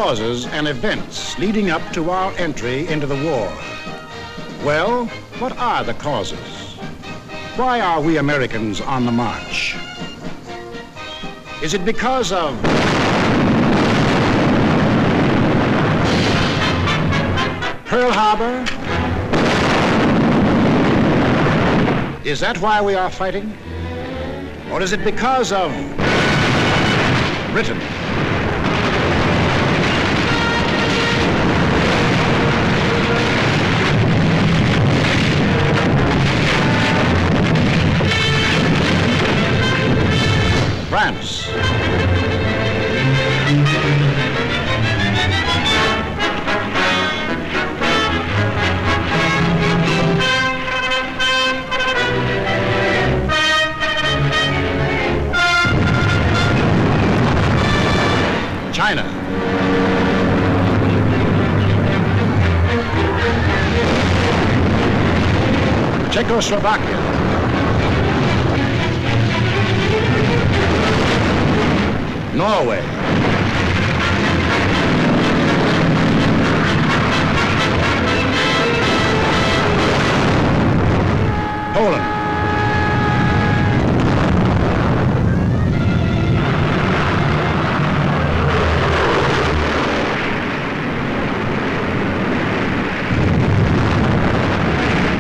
causes and events leading up to our entry into the war. Well, what are the causes? Why are we Americans on the march? Is it because of Pearl Harbor? Is that why we are fighting? Or is it because of Britain? France. China. Czechoslovakia. Norway. Poland.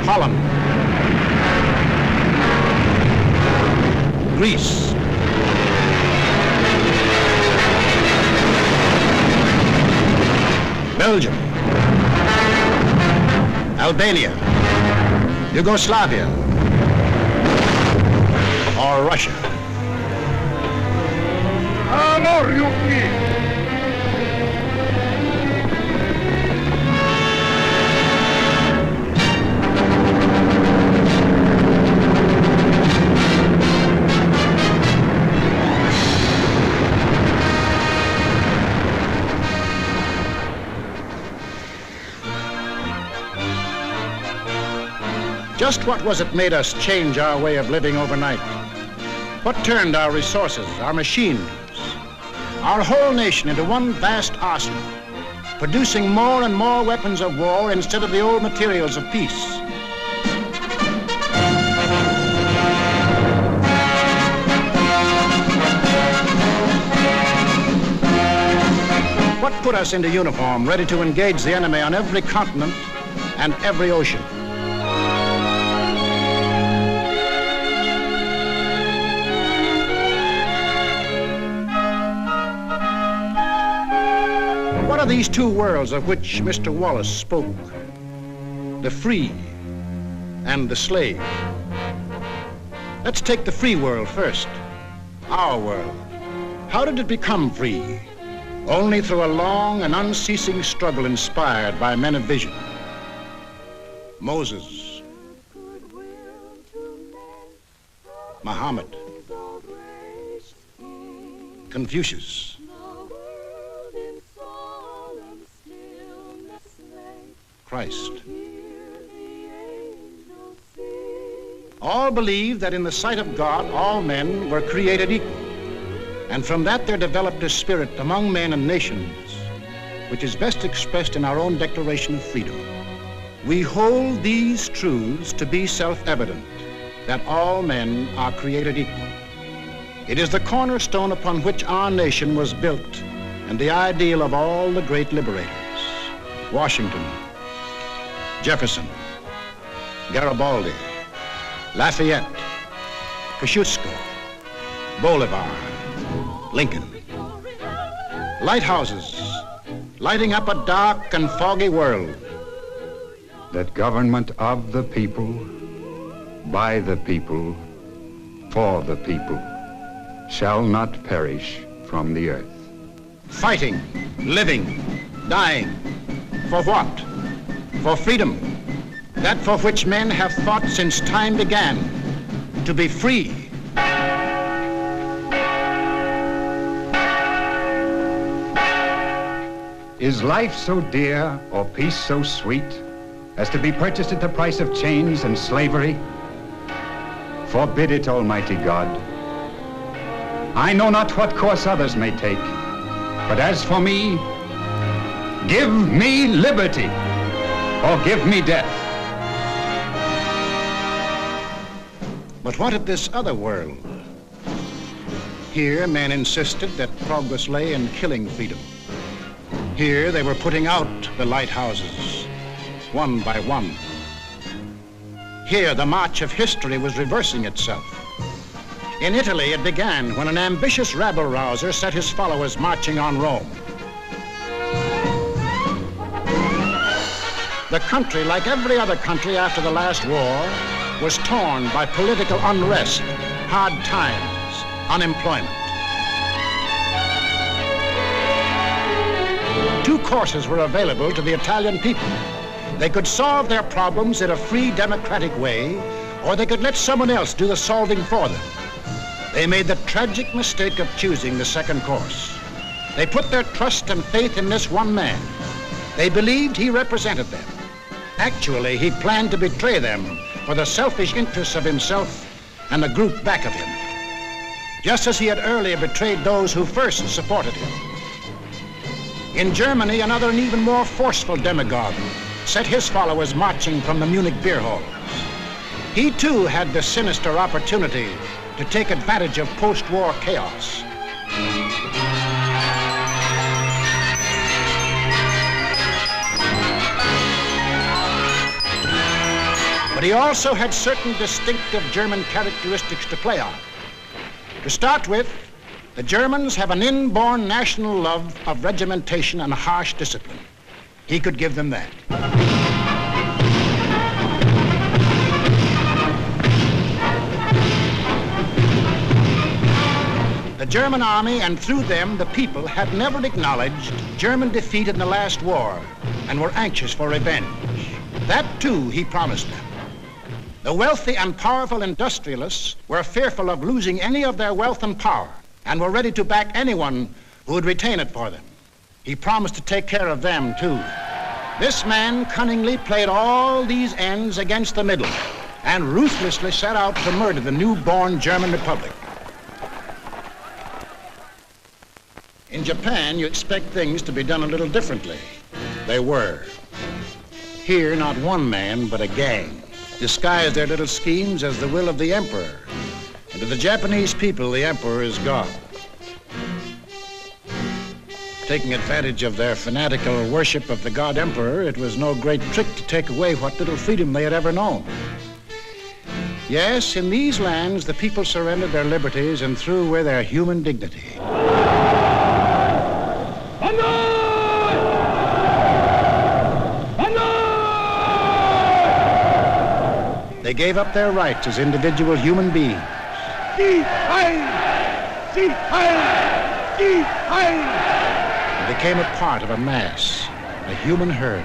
Holland. Greece. Belgium, Albania, Yugoslavia, or Russia. Just what was it made us change our way of living overnight? What turned our resources, our machines, our whole nation into one vast arsenal, producing more and more weapons of war instead of the old materials of peace? What put us into uniform, ready to engage the enemy on every continent and every ocean? What are these two worlds of which Mr. Wallace spoke? The free and the slave. Let's take the free world first, our world. How did it become free? Only through a long and unceasing struggle inspired by men of vision. Moses, Muhammad, Confucius, Christ. All believed that in the sight of God, all men were created equal. And from that there developed a spirit among men and nations, which is best expressed in our own Declaration of Freedom. We hold these truths to be self-evident, that all men are created equal. It is the cornerstone upon which our nation was built, and the ideal of all the great liberators. Washington, Jefferson, Garibaldi, Lafayette, Kosciuszko, Bolivar, Lincoln. Lighthouses lighting up a dark and foggy world. That government of the people, by the people, for the people, shall not perish from the earth. Fighting, living, dying. For what? For freedom, that for which men have fought since time began, to be free. Is life so dear or peace so sweet as to be purchased at the price of chains and slavery? Forbid it, Almighty God. I know not what course others may take, but as for me, Give me liberty, or give me death. But what of this other world? Here, men insisted that progress lay in killing freedom. Here, they were putting out the lighthouses, one by one. Here, the march of history was reversing itself. In Italy, it began when an ambitious rabble-rouser set his followers marching on Rome. The country, like every other country after the last war, was torn by political unrest, hard times, unemployment. Two courses were available to the Italian people. They could solve their problems in a free, democratic way, or they could let someone else do the solving for them. They made the tragic mistake of choosing the second course. They put their trust and faith in this one man. They believed he represented them. Actually, he planned to betray them for the selfish interests of himself and the group back of him, just as he had earlier betrayed those who first supported him. In Germany, another and even more forceful demagogue set his followers marching from the Munich beer halls. He too had the sinister opportunity to take advantage of post-war chaos. But he also had certain distinctive German characteristics to play on. To start with, the Germans have an inborn national love of regimentation and harsh discipline. He could give them that. The German army, and through them the people, had never acknowledged German defeat in the last war and were anxious for revenge. That too he promised them. The wealthy and powerful industrialists were fearful of losing any of their wealth and power and were ready to back anyone who would retain it for them. He promised to take care of them too. This man cunningly played all these ends against the middle and ruthlessly set out to murder the newborn German Republic. In Japan, you expect things to be done a little differently. They were. Here, not one man, but a gang disguised their little schemes as the will of the emperor. And to the Japanese people, the emperor is God. Taking advantage of their fanatical worship of the god emperor, it was no great trick to take away what little freedom they had ever known. Yes, in these lands, the people surrendered their liberties and threw away their human dignity. They gave up their rights as individual human beings. And became a part of a mass, a human herd.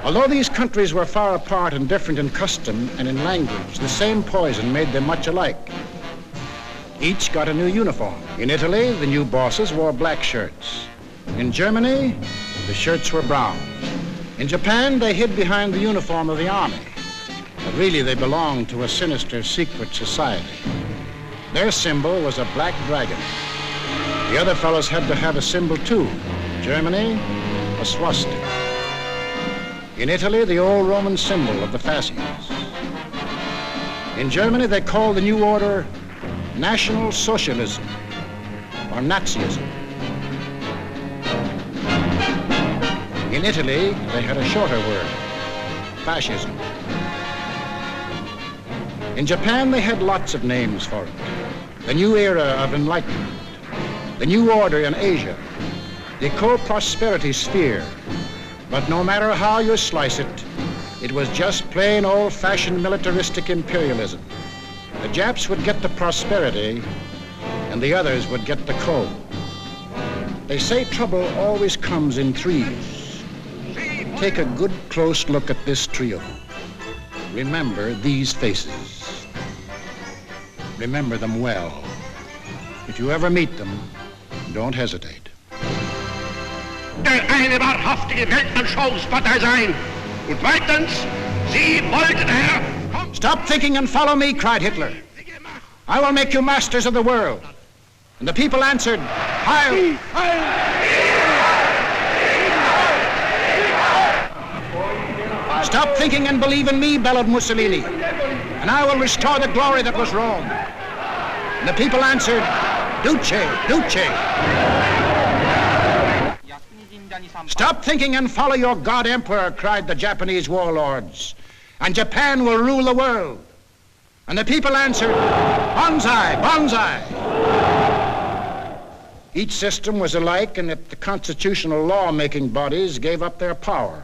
Although these countries were far apart and different in custom and in language, the same poison made them much alike. Each got a new uniform. In Italy, the new bosses wore black shirts. In Germany, the shirts were brown. In Japan, they hid behind the uniform of the army. But really, they belonged to a sinister, secret society. Their symbol was a black dragon. The other fellows had to have a symbol too. Germany, a swastika. In Italy, the old Roman symbol of the fascists. In Germany, they called the new order National Socialism, or Nazism. In Italy, they had a shorter word, fascism. In Japan, they had lots of names for it. The new era of enlightenment, the new order in Asia, the co-prosperity sphere. But no matter how you slice it, it was just plain old-fashioned militaristic imperialism. The Japs would get the prosperity, and the others would get the coal. They say trouble always comes in threes. Take a good close look at this trio. Remember these faces. Remember them well. If you ever meet them, don't hesitate. Der eine wahrhaftige Weltanschauungspartei sein. Und zweitens, sie wollten, Herr... Stop thinking and follow me, cried Hitler. I will make you masters of the world. And the people answered, Heil! Stop thinking and believe in me, bellowed Mussolini, and I will restore the glory that was Rome. And the people answered, Duce, Duce. Stop thinking and follow your God Emperor, cried the Japanese warlords, and Japan will rule the world. And the people answered, Banzai, Banzai. Each system was alike in that the constitutional law-making bodies gave up their power.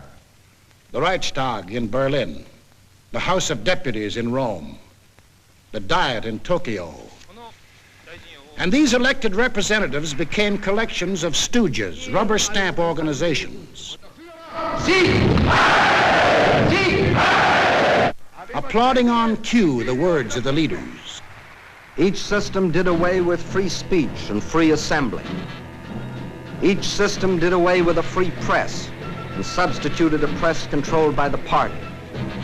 The Reichstag in Berlin, the House of Deputies in Rome, the Diet in Tokyo. And these elected representatives became collections of stooges, rubber stamp organizations. Applauding on cue the words of the leaders. Each system did away with free speech and free assembly. Each system did away with a free press and substituted a press controlled by the party.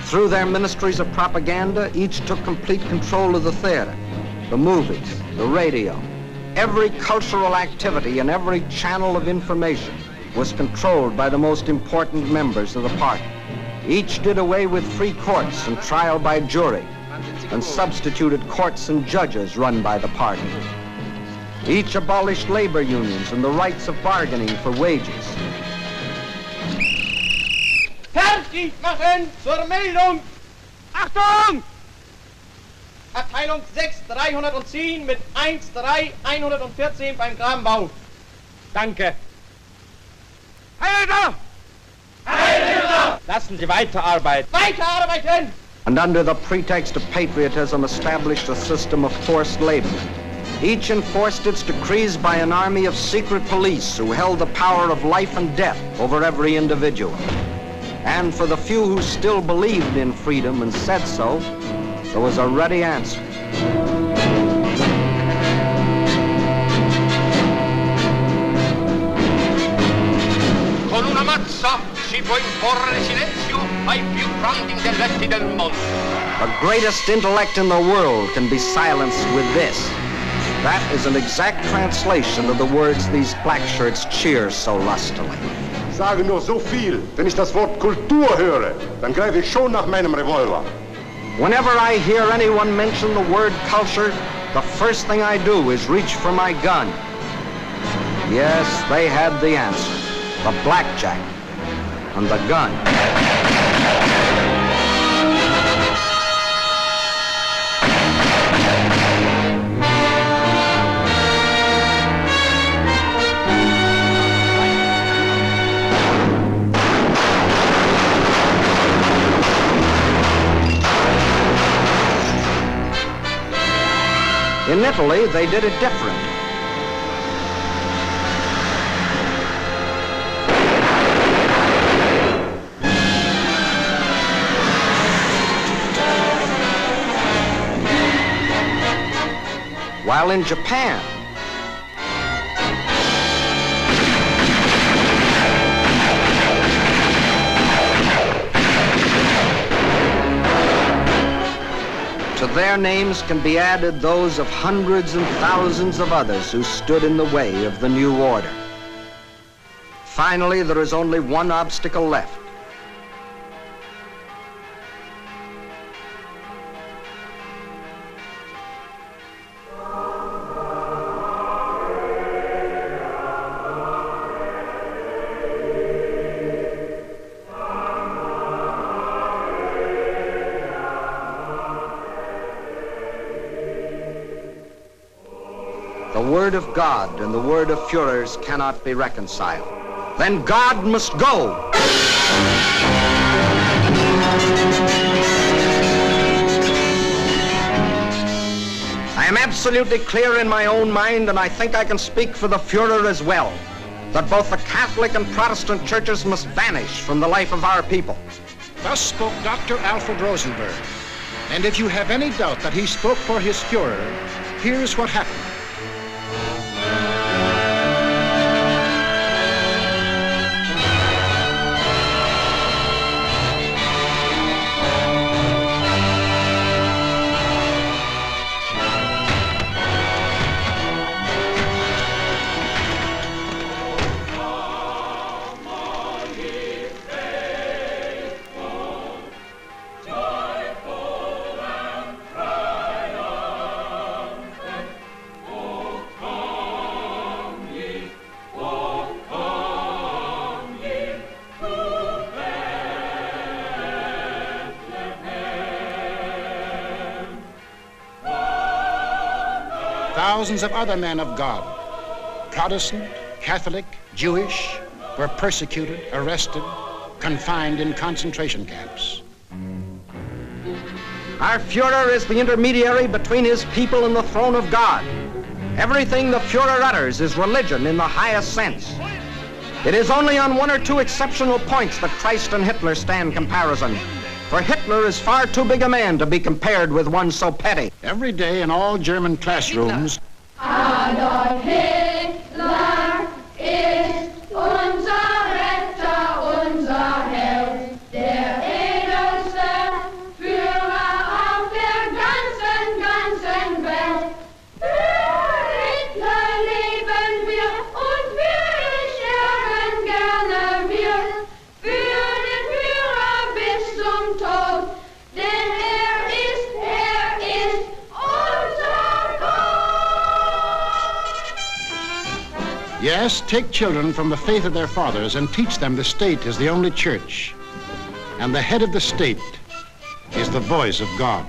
Through their ministries of propaganda, each took complete control of the theater, the movies, the radio. Every cultural activity and every channel of information was controlled by the most important members of the party. Each did away with free courts and trial by jury and substituted courts and judges run by the party. Each abolished labor unions and the rights of bargaining for wages. Fertig machen zur Meldung! Achtung! Abteilung 6, 310 mit 1-3-114 beim Grabenbau. Danke. Heil Hitler! Lassen Sie weiterarbeiten. Weiterarbeiten! And under the pretext of patriotism established a system of forced labor. Each enforced its decrees by an army of secret police who held the power of life and death over every individual. And for the few who still believed in freedom and said so, there was a ready answer. Con una mazza si può imporre silenzio ai più grandi intelletti del mondo. The greatest intellect in the world can be silenced with this. That is an exact translation of the words these black shirts cheer so lustily. Ich sage nur so viel, wenn ich das Wort Kultur höre, dann greife ich schon nach meinem Revolver. Whenever I hear anyone mention the word culture, the first thing I do is reach for my gun. Yes, they had the answer. The blackjack and the gun. In Italy, they did it different. While in Japan, to their names can be added those of hundreds and thousands of others who stood in the way of the new order. Finally, there is only one obstacle left. The word of God and the word of Führers cannot be reconciled. Then God must go. I am absolutely clear in my own mind, and I think I can speak for the Führer as well, that both the Catholic and Protestant churches must vanish from the life of our people. Thus spoke Dr. Alfred Rosenberg. And if you have any doubt that he spoke for his Führer, here's what happened. thousands of other men of God, Protestant, Catholic, Jewish, were persecuted, arrested, confined in concentration camps. Our Führer is the intermediary between his people and the throne of God. Everything the Führer utters is religion in the highest sense. It is only on one or two exceptional points that Christ and Hitler stand comparison. For Hitler is far too big a man to be compared with one so petty. Every day in all German classrooms, Adolf Hitler ist unser Retter, unser Held, der edelste Führer auf der ganzen Welt. Für Hitler leben wir und wir sterben gerne wir. Für den Führer bis zum Tod, denn er ist unser Gott. yes, take children from the faith of their fathers and teach them the state is the only church, and the head of the state is the voice of God.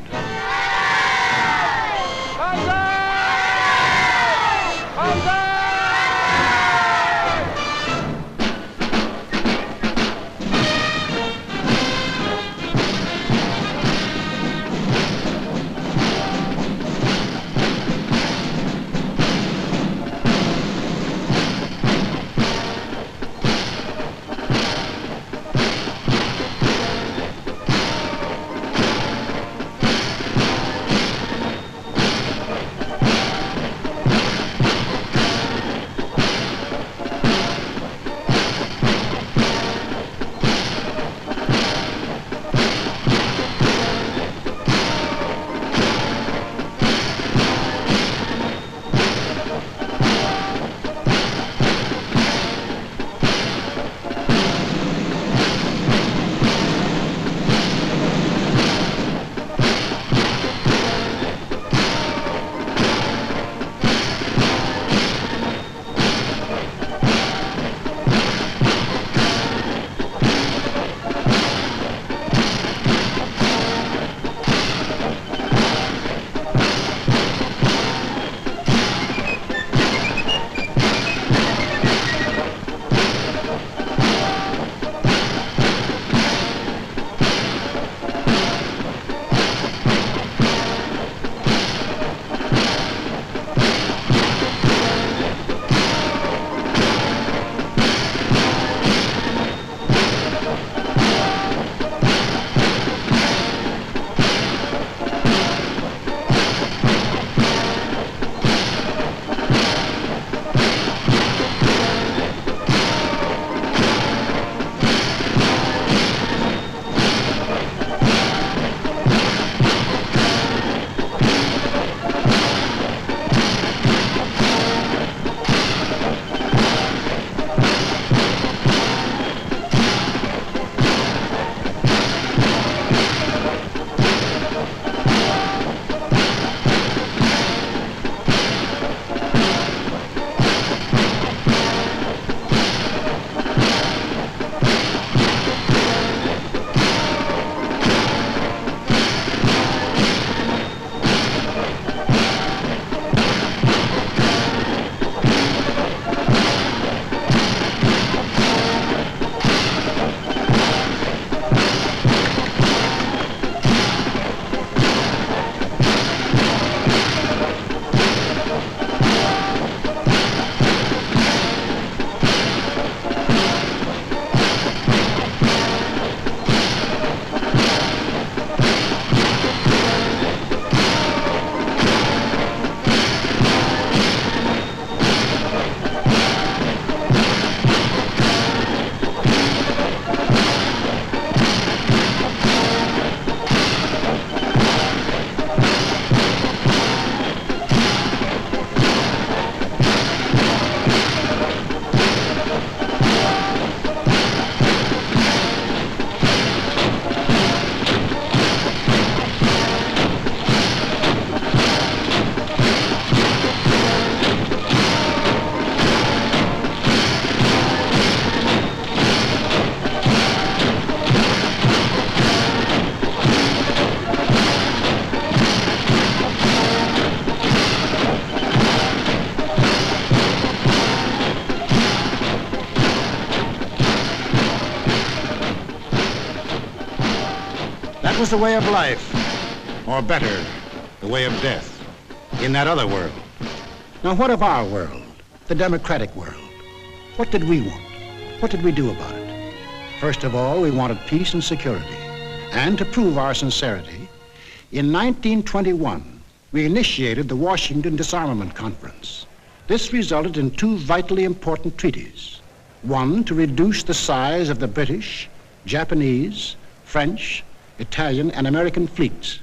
was the way of life, or better, the way of death, in that other world. Now, what of our world, the democratic world? What did we want? What did we do about it? First of all, we wanted peace and security. And to prove our sincerity, in 1921, we initiated the Washington Disarmament Conference. This resulted in two vitally important treaties. One, to reduce the size of the British, Japanese, French, Italian, and American fleets.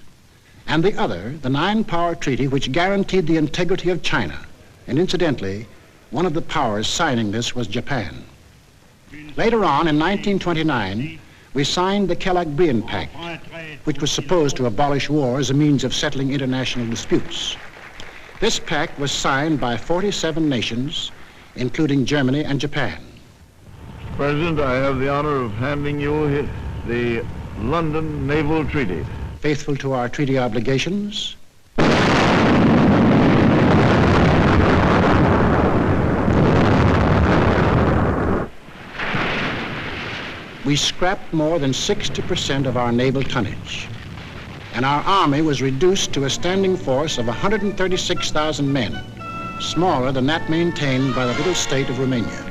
And the other, the Nine-Power Treaty, which guaranteed the integrity of China. And incidentally, one of the powers signing this was Japan. Later on, in 1929, we signed the Kellogg-Briand Pact, which was supposed to abolish war as a means of settling international disputes. This pact was signed by 47 nations, including Germany and Japan. President, I have the honor of handing you the London Naval Treaty. Faithful to our treaty obligations, we scrapped more than 60% of our naval tonnage, and our army was reduced to a standing force of 136,000 men, smaller than that maintained by the little state of Romania.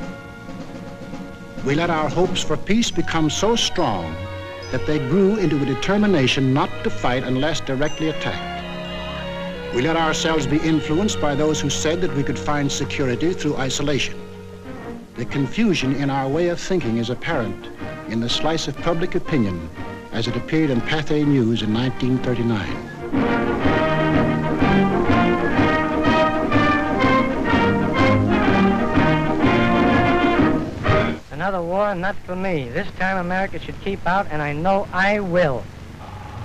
We let our hopes for peace become so strong that they grew into a determination not to fight unless directly attacked. We let ourselves be influenced by those who said that we could find security through isolation. The confusion in our way of thinking is apparent in the slice of public opinion as it appeared in Pathé News in 1939. Another war, not for me. This time America should keep out, and I know I will.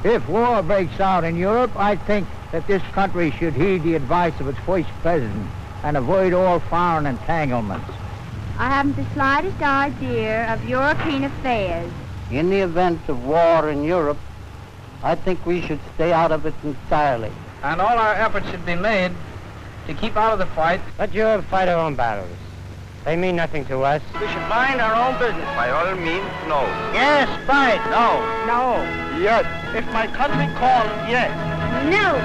If war breaks out in Europe, I think that this country should heed the advice of its first president and avoid all foreign entanglements. I haven't the slightest idea of European affairs. In the event of war in Europe, I think we should stay out of it entirely. And all our efforts should be made to keep out of the fight. Let Europe fight her own battles. They mean nothing to us. We should mind our own business. By all means, no. Yes, fight. No. No. Yes. If my country calls, yes. No.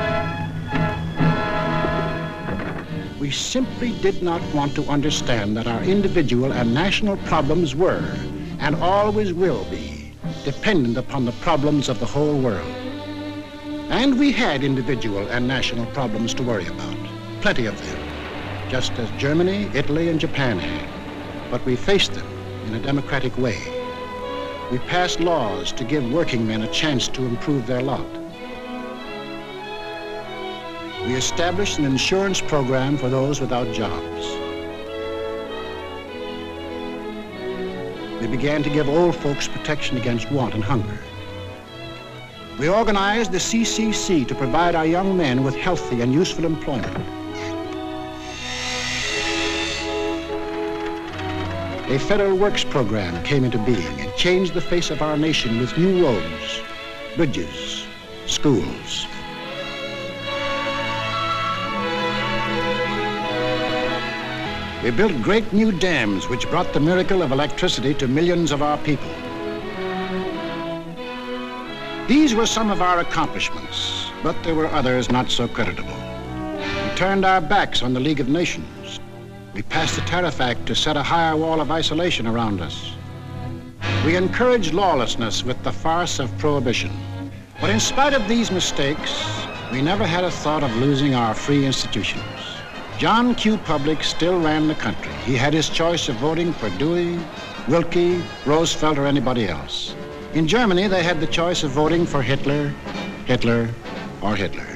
We simply did not want to understand that our individual and national problems were, and always will be, dependent upon the problems of the whole world. And we had individual and national problems to worry about, plenty of them, just as Germany, Italy, and Japan had. But we faced them in a democratic way. We passed laws to give working men a chance to improve their lot. We established an insurance program for those without jobs. We began to give old folks protection against want and hunger. We organized the CCC to provide our young men with healthy and useful employment. A federal works program came into being and changed the face of our nation with new roads, bridges, schools. We built great new dams which brought the miracle of electricity to millions of our people. These were some of our accomplishments, but there were others not so creditable. We turned our backs on the League of Nations. We passed the Tariff Act to set a higher wall of isolation around us. We encouraged lawlessness with the farce of prohibition. But in spite of these mistakes, we never had a thought of losing our free institutions. John Q. Public still ran the country. He had his choice of voting for Dewey, Wilkie, Roosevelt, or anybody else. In Germany, they had the choice of voting for Hitler, Hitler, or Hitler.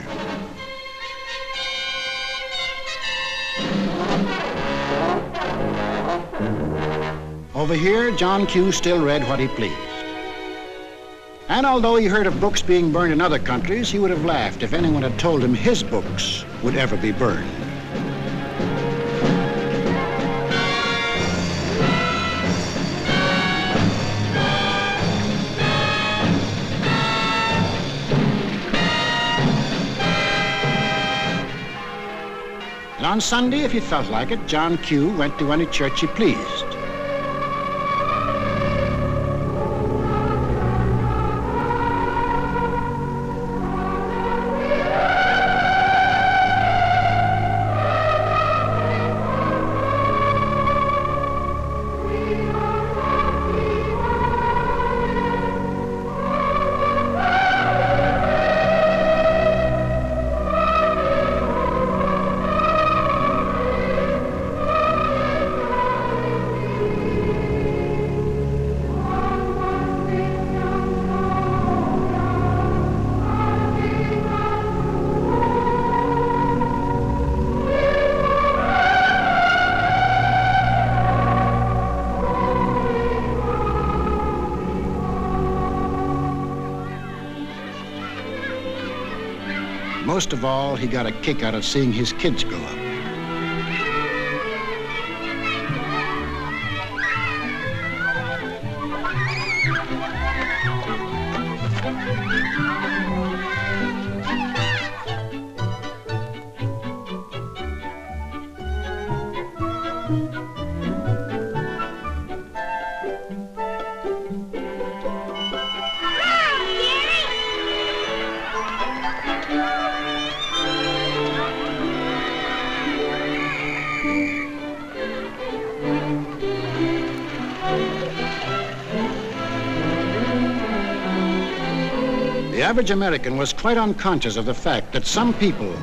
Over here, John Q. still read what he pleased. And although he heard of books being burned in other countries, he would have laughed if anyone had told him his books would ever be burned. And on Sunday, if he felt like it, John Q. went to any church he pleased. most of all, he got a kick out of seeing his kids grow up. The average American was quite unconscious of the fact that some people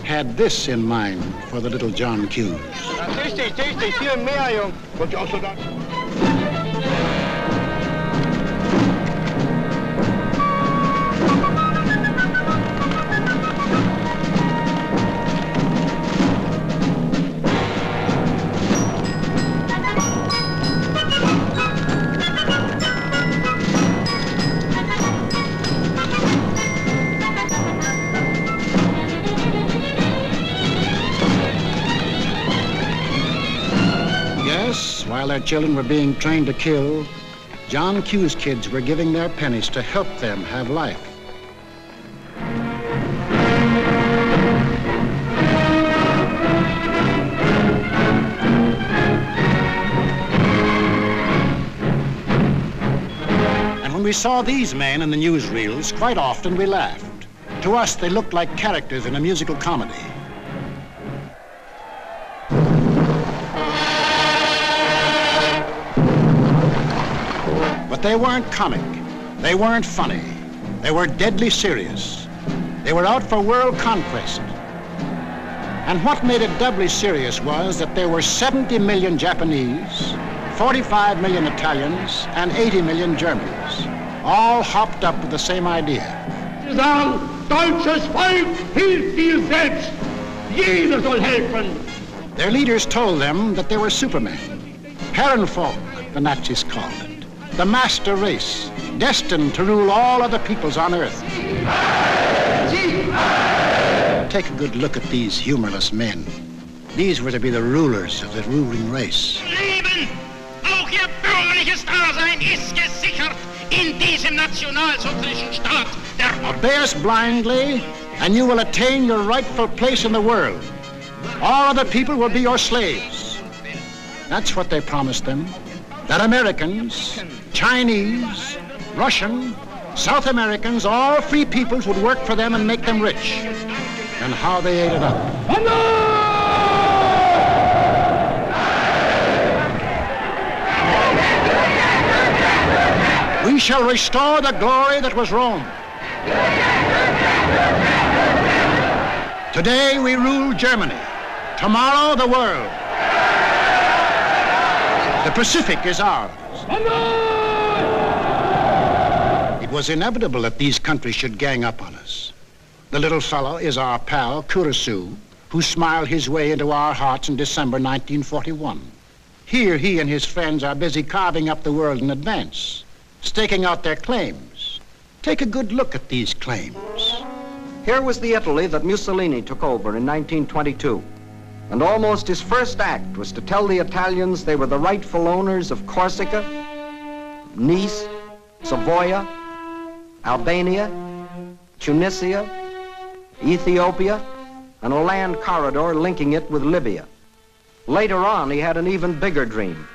had this in mind for the little John Q's. While their children were being trained to kill, John Q's kids were giving their pennies to help them have life. And when we saw these men in the newsreels, quite often we laughed. To us, they looked like characters in a musical comedy. But they weren't comic. They weren't funny. They were deadly serious. They were out for world conquest. And what made it doubly serious was that there were 70 million Japanese, 45 million Italians, and 80 million Germans, all hopped up with the same idea. Deutsches Volk hilft dir selbst. Jeder soll helfen. Their leaders told them that they were supermen. Herrenvolk, the Nazis called it. The master race, destined to rule all other peoples on Earth. Take a good look at these humorless men. These were to be the rulers of the ruling race. Leben, auch ihr bürgerliches Dasein ist gesichert in diesem nationalsozialistischen Staat. Obey us blindly, and you will attain your rightful place in the world. All other people will be your slaves. That's what they promised them. That Americans, Chinese, Russian, South Americans, all free peoples would work for them and make them rich. And how they ate it up. We shall restore the glory that was Rome. Today we rule Germany. Tomorrow the world. The Pacific is ours. It was inevitable that these countries should gang up on us. The little fellow is our pal, Kurosu, who smiled his way into our hearts in December 1941. Here he and his friends are busy carving up the world in advance, staking out their claims. Take a good look at these claims. Here was the Italy that Mussolini took over in 1922. And almost his first act was to tell the Italians they were the rightful owners of Corsica, Nice, Savoia, Albania, Tunisia, Ethiopia, and a land corridor linking it with Libya. Later on, he had an even bigger dream.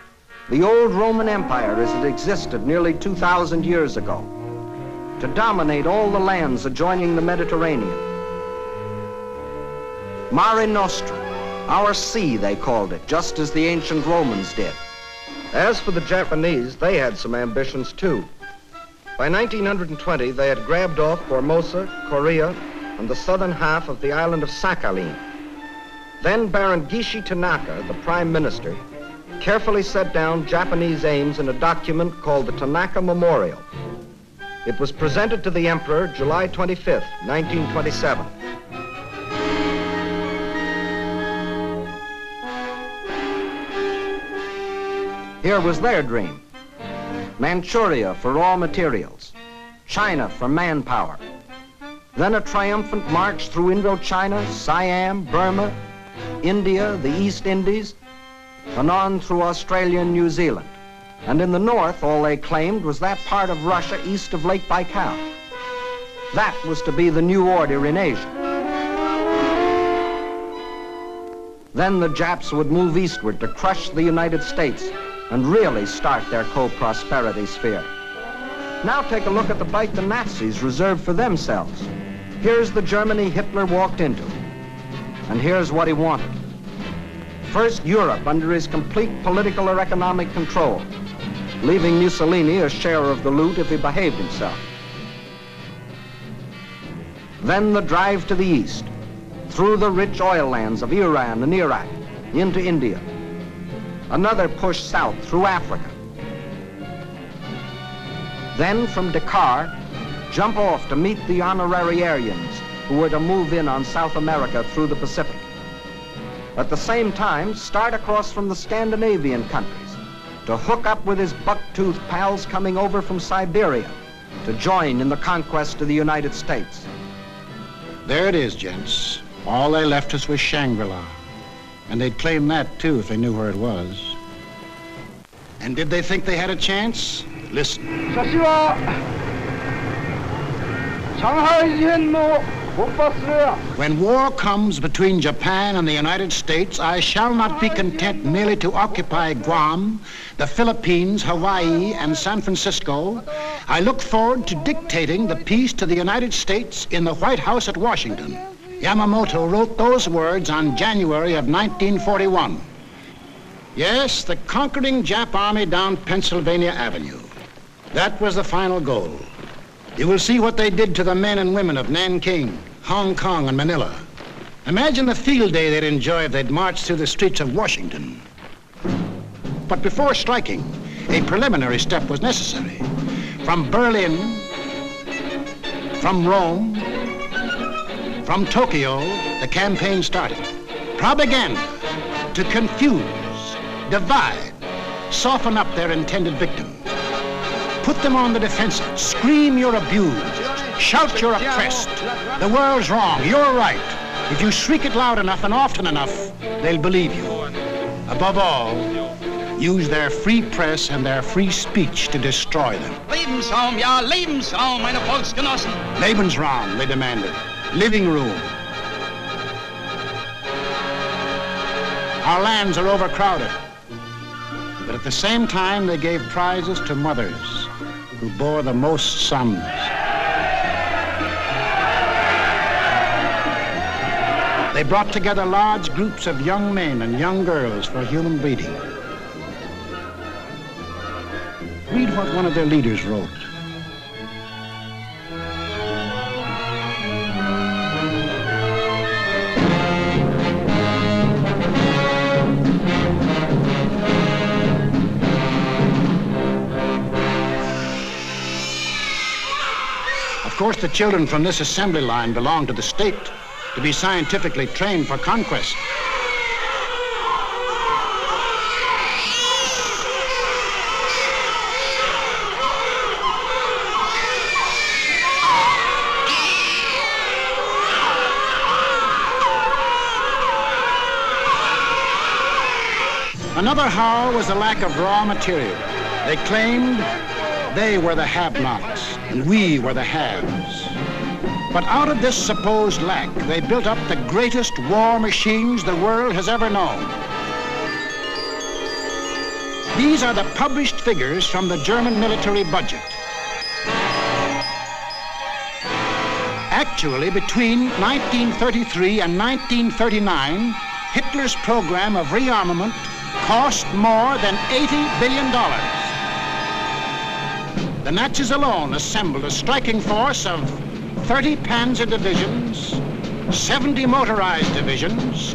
The old Roman Empire as it existed nearly 2,000 years ago, to dominate all the lands adjoining the Mediterranean. Mare Nostrum. Our sea, they called it, just as the ancient Romans did. As for the Japanese, they had some ambitions too. By 1920, they had grabbed off Formosa, Korea, and the southern half of the island of Sakhalin. Then Baron Gishi Tanaka, the prime minister, carefully set down Japanese aims in a document called the Tanaka Memorial. It was presented to the emperor July 25th, 1927. Here was their dream. Manchuria for raw materials, China for manpower, Then a triumphant march through Indochina, Siam, Burma, India, the East Indies, and on through Australia and New Zealand. And in the north, all they claimed was that part of Russia east of Lake Baikal. That was to be the new order in Asia. Then the Japs would move eastward to crush the United States and really start their co-prosperity sphere. Now take a look at the bite the Nazis reserved for themselves. Here's the Germany Hitler walked into, and here's what he wanted. First, Europe under his complete political or economic control, leaving Mussolini a share of the loot if he behaved himself. Then the drive to the east, through the rich oil lands of Iran and Iraq, into India. Another push south through Africa. Then from Dakar, jump off to meet the honorary Aryans who were to move in on South America through the Pacific. At the same time, start across from the Scandinavian countries to hook up with his buck-toothed pals coming over from Siberia to join in the conquest of the United States. There it is, gents. All they left us was Shangri-La. And they'd claim that, too, if they knew where it was. And did they think they had a chance? Listen. When war comes between Japan and the United States, I shall not be content merely to occupy Guam, the Philippines, Hawaii, and San Francisco. I look forward to dictating the peace to the United States in the White House at Washington. Yamamoto wrote those words on January of 1941. Yes, the conquering Jap army down Pennsylvania Avenue. That was the final goal. You will see what they did to the men and women of Nanking, Hong Kong, and Manila. Imagine the field day they'd enjoy if they'd marched through the streets of Washington. But before striking, a preliminary step was necessary. From Berlin, from Rome, from Tokyo, the campaign started. Propaganda to confuse, divide, soften up their intended victims. Put them on the defensive. Scream you're abused. Shout you're oppressed. The world's wrong. You're right. If you shriek it loud enough and often enough, they'll believe you. Above all, use their free press and their free speech to destroy them. Lebensraum, ja, Lebensraum, meine Volksgenossen. Lebensraum, they demanded. Living room. Our lands are overcrowded. But at the same time, they gave prizes to mothers who bore the most sons. They brought together large groups of young men and young girls for human breeding. Read what one of their leaders wrote. Of course, the children from this assembly line belong to the state to be scientifically trained for conquest. Another howl was the lack of raw material. They claimed they were the have-nots and we were the haves. But out of this supposed lack, they built up the greatest war machines the world has ever known. These are the published figures from the German military budget. Actually, between 1933 and 1939, Hitler's program of rearmament cost more than $80 billion. The Nazis alone assembled a striking force of 30 panzer divisions, 70 motorized divisions,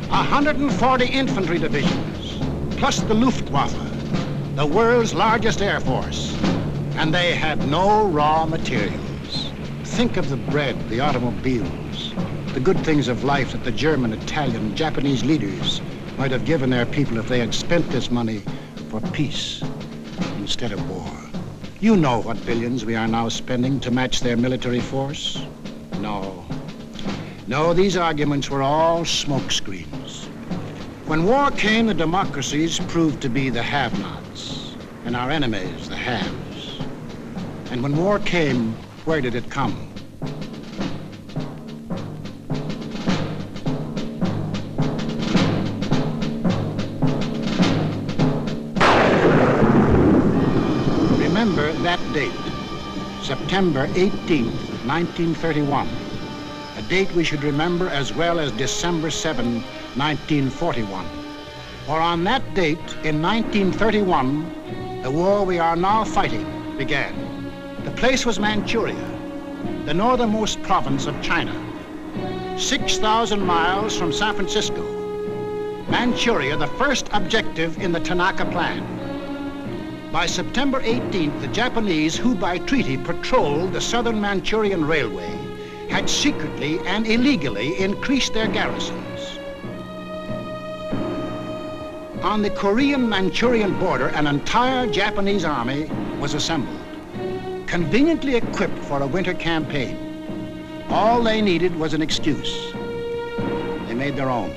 140 infantry divisions, plus the Luftwaffe, the world's largest air force. And they had no raw materials. Think of the bread, the automobiles, the good things of life that the German, Italian, Japanese leaders might have given their people if they had spent this money for peace instead of war. You know what billions we are now spending to match their military force? No. No, these arguments were all smokescreens. When war came, the democracies proved to be the have-nots, and our enemies the haves. And when war came, where did it come? Remember that date, September 18th, 1931, a date we should remember as well as December 7, 1941. For on that date in 1931, the war we are now fighting began. The place was Manchuria, the northernmost province of China, 6,000 miles from San Francisco. Manchuria, the first objective in the Tanaka Plan. By September 18th, the Japanese, who by treaty patrolled the southern Manchurian Railway, had secretly and illegally increased their garrisons. On the Korean-Manchurian border, an entire Japanese army was assembled, conveniently equipped for a winter campaign. All they needed was an excuse. They made their own.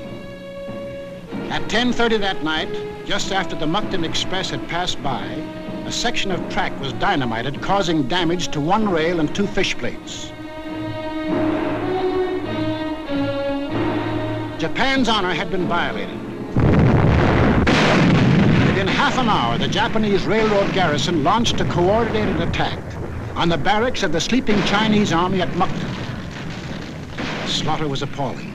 At 10:30 that night, just after the Mukden Express had passed by, a section of track was dynamited, causing damage to one rail and two fish plates. Japan's honor had been violated. Within half an hour, the Japanese railroad garrison launched a coordinated attack on the barracks of the sleeping Chinese army at Mukden. The slaughter was appalling.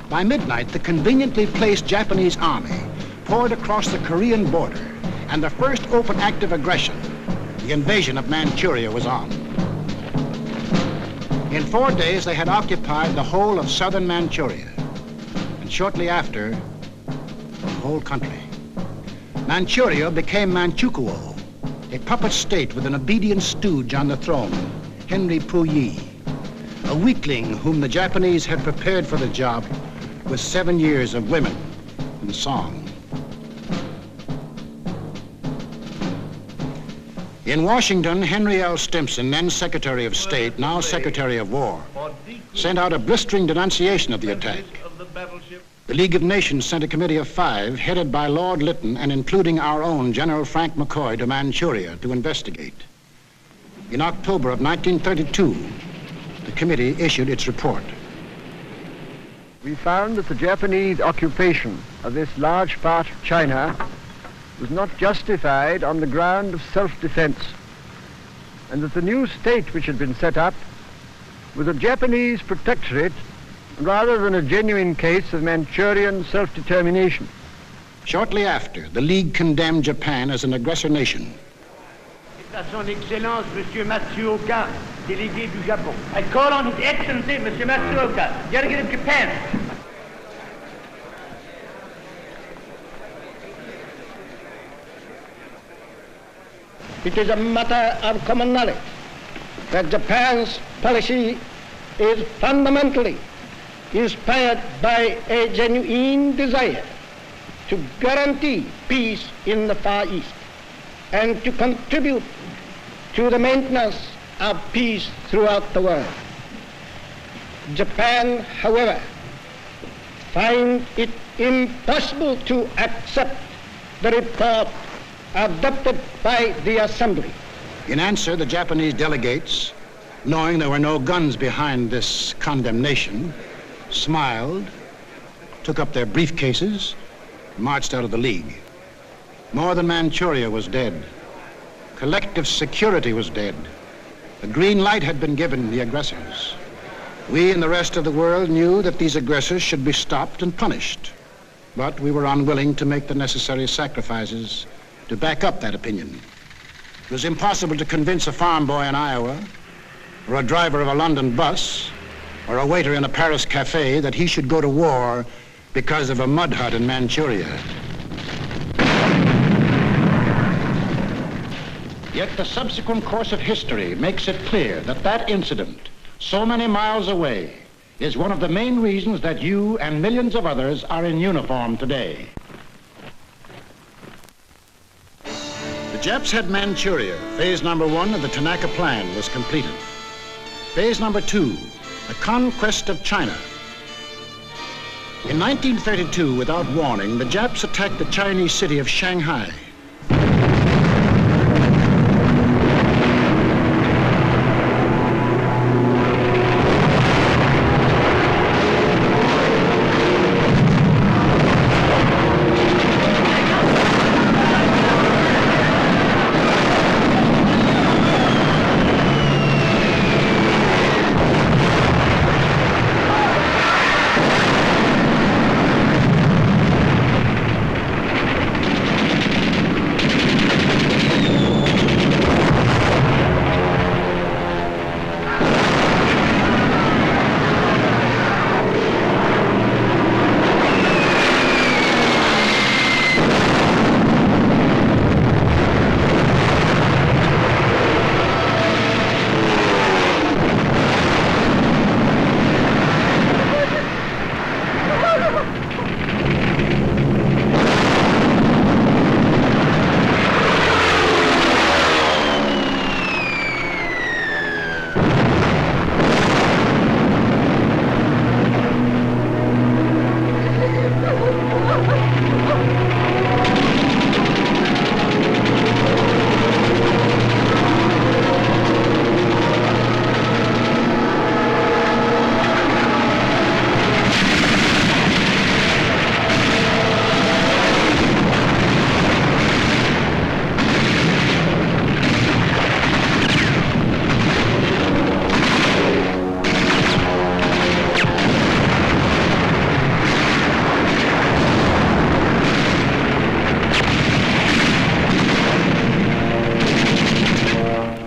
By midnight, the conveniently placed Japanese army poured across the Korean border, and the first open act of aggression, the invasion of Manchuria, was on. In 4 days, they had occupied the whole of southern Manchuria, and shortly after, the whole country. Manchuria became Manchukuo, a puppet state with an obedient stooge on the throne, Henry Puyi, a weakling whom the Japanese had prepared for the job with 7 years of women and song. In Washington, Henry L. Stimson, then Secretary of State, now Secretary of War, sent out a blistering denunciation of the attack. The League of Nations sent a committee of 5, headed by Lord Lytton and including our own General Frank McCoy, to Manchuria to investigate. In October of 1932, the committee issued its report. We found that the Japanese occupation of this large part of China was not justified on the ground of self-defense, and that the new state which had been set up was a Japanese protectorate rather than a genuine case of Manchurian self-determination. Shortly after, the League condemned Japan as an aggressor nation. À son Excellence, Monsieur Matsuoka, délégué du Japon. I call on His Excellency, Monsieur Matsuoka, delegate of Japan. It is a matter of common knowledge that Japan's policy is fundamentally inspired by a genuine desire to guarantee peace in the Far East and to contribute to the maintenance of peace throughout the world. Japan, however, finds it impossible to accept the report adopted by the Assembly. In answer, the Japanese delegates, knowing there were no guns behind this condemnation, smiled, took up their briefcases, marched out of the League. Northern Manchuria was dead. Collective security was dead. The green light had been given the aggressors. We and the rest of the world knew that these aggressors should be stopped and punished, but we were unwilling to make the necessary sacrifices to back up that opinion. It was impossible to convince a farm boy in Iowa, or a driver of a London bus, or a waiter in a Paris cafe that he should go to war because of a mud hut in Manchuria. Yet the subsequent course of history makes it clear that that incident, so many miles away, is one of the main reasons that you and millions of others are in uniform today. The Japs had Manchuria. Phase number 1 of the Tanaka Plan was completed. Phase number 2, the conquest of China. In 1932, without warning, the Japs attacked the Chinese city of Shanghai.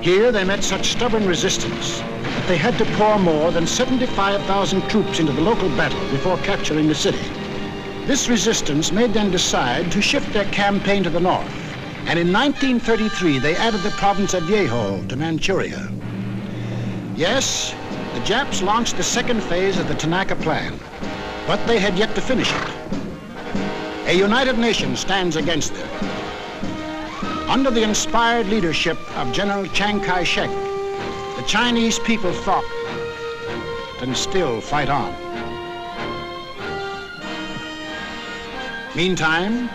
Here they met such stubborn resistance that they had to pour more than 75,000 troops into the local battle before capturing the city. This resistance made them decide to shift their campaign to the north, and in 1933 they added the province of Yehol to Manchuria. Yes, the Japs launched the second phase of the Tanaka Plan, but they had yet to finish it. A united nation stands against them. Under the inspired leadership of General Chiang Kai-shek, the Chinese people fought and still fight on. Meantime,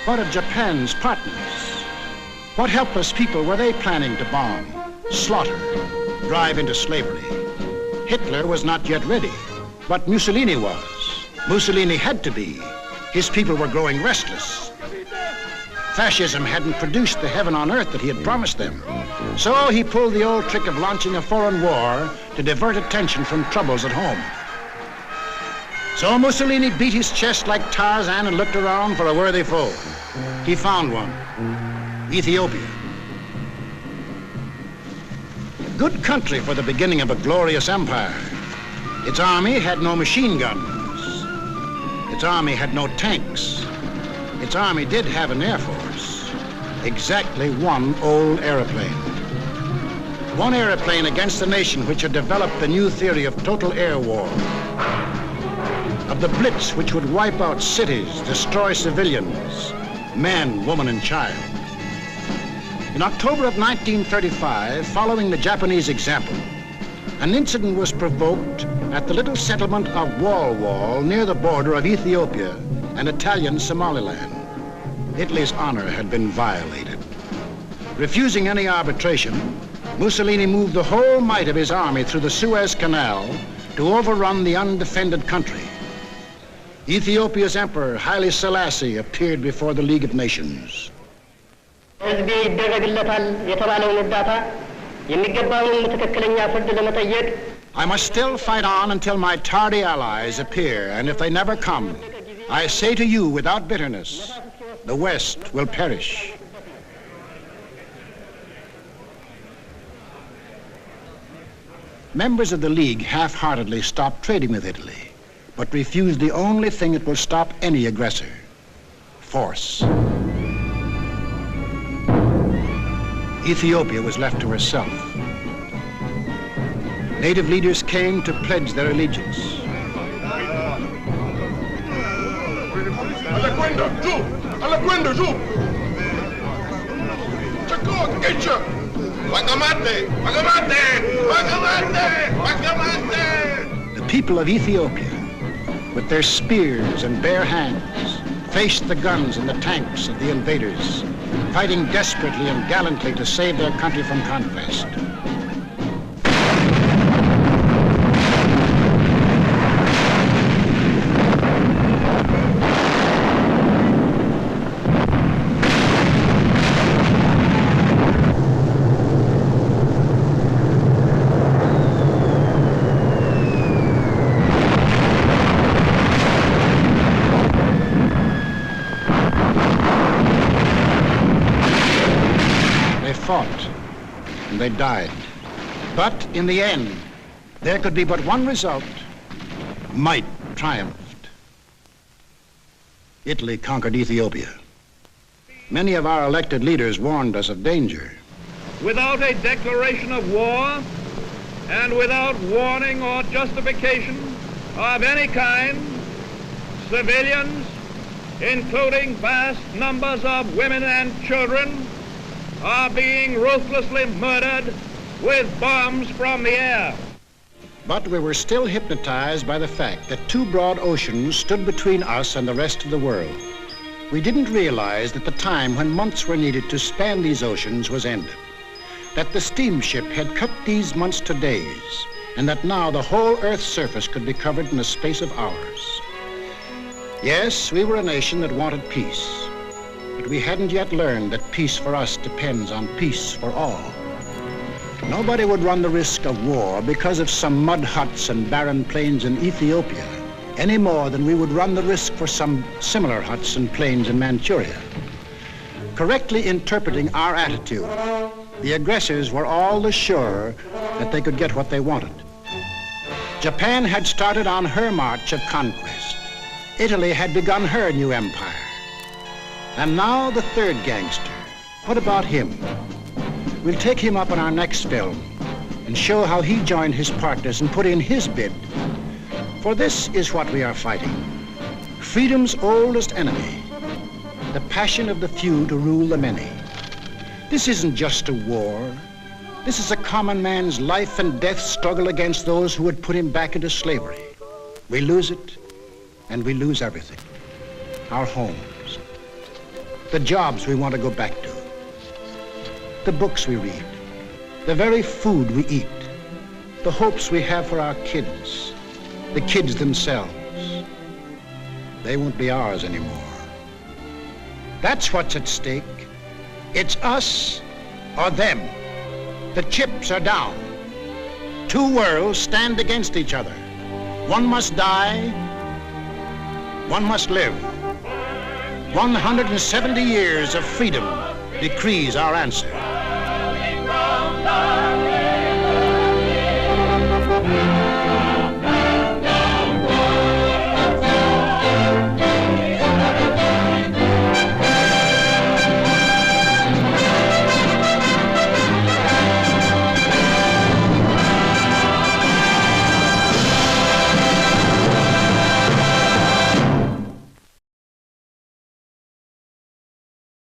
what of Japan's partners? What helpless people were they planning to bomb, slaughter, drive into slavery? Hitler was not yet ready, but Mussolini was. Mussolini had to be. His people were growing restless. Fascism hadn't produced the heaven on earth that he had promised them. So he pulled the old trick of launching a foreign war to divert attention from troubles at home. So Mussolini beat his chest like Tarzan and looked around for a worthy foe. He found one, Ethiopia. A good country for the beginning of a glorious empire. Its army had no machine guns. Its army had no tanks. Its army did have an air force, exactly one old airplane. One airplane against a nation which had developed the new theory of total air war, of the blitz which would wipe out cities, destroy civilians, men, woman, and child. In October of 1935, following the Japanese example, an incident was provoked at the little settlement of Wal near the border of Ethiopia and Italian Somaliland. Italy's honor had been violated. Refusing any arbitration, Mussolini moved the whole might of his army through the Suez Canal to overrun the undefended country. Ethiopia's emperor, Haile Selassie, appeared before the League of Nations. I must still fight on until my tardy allies appear, and if they never come, I say to you without bitterness, the West will perish. Members of the League half-heartedly stopped trading with Italy, but refused the only thing that will stop any aggressor: force. Ethiopia was left to herself. Native leaders came to pledge their allegiance. The people of Ethiopia, with their spears and bare hands, faced the guns and the tanks of the invaders, fighting desperately and gallantly to save their country from conquest. Fought, and they died. But in the end, there could be but one result. Might triumphed. Italy conquered Ethiopia. Many of our elected leaders warned us of danger. Without a declaration of war and without warning or justification of any kind, civilians, including vast numbers of women and children, are being ruthlessly murdered with bombs from the air. But we were still hypnotized by the fact that two broad oceans stood between us and the rest of the world. We didn't realize that the time when months were needed to span these oceans was ended, that the steamship had cut these months to days, and that now the whole Earth's surface could be covered in the space of hours. Yes, we were a nation that wanted peace. But we hadn't yet learned that peace for us depends on peace for all. Nobody would run the risk of war because of some mud huts and barren plains in Ethiopia, any more than we would run the risk for some similar huts and plains in Manchuria. Correctly interpreting our attitude, the aggressors were all the surer that they could get what they wanted. Japan had started on her march of conquest. Italy had begun her new empire. And now the third gangster. What about him? We'll take him up in our next film and show how he joined his partners and put in his bid. For this is what we are fighting. Freedom's oldest enemy, the passion of the few to rule the many. This isn't just a war. This is a common man's life and death struggle against those who would put him back into slavery. We lose it, and we lose everything. Our homes. The jobs we want to go back to, the books we read, the very food we eat, the hopes we have for our kids, the kids themselves. They won't be ours anymore. That's what's at stake. It's us or them. The chips are down. Two worlds stand against each other. One must die, one must live. 170 years of freedom decrees our answer.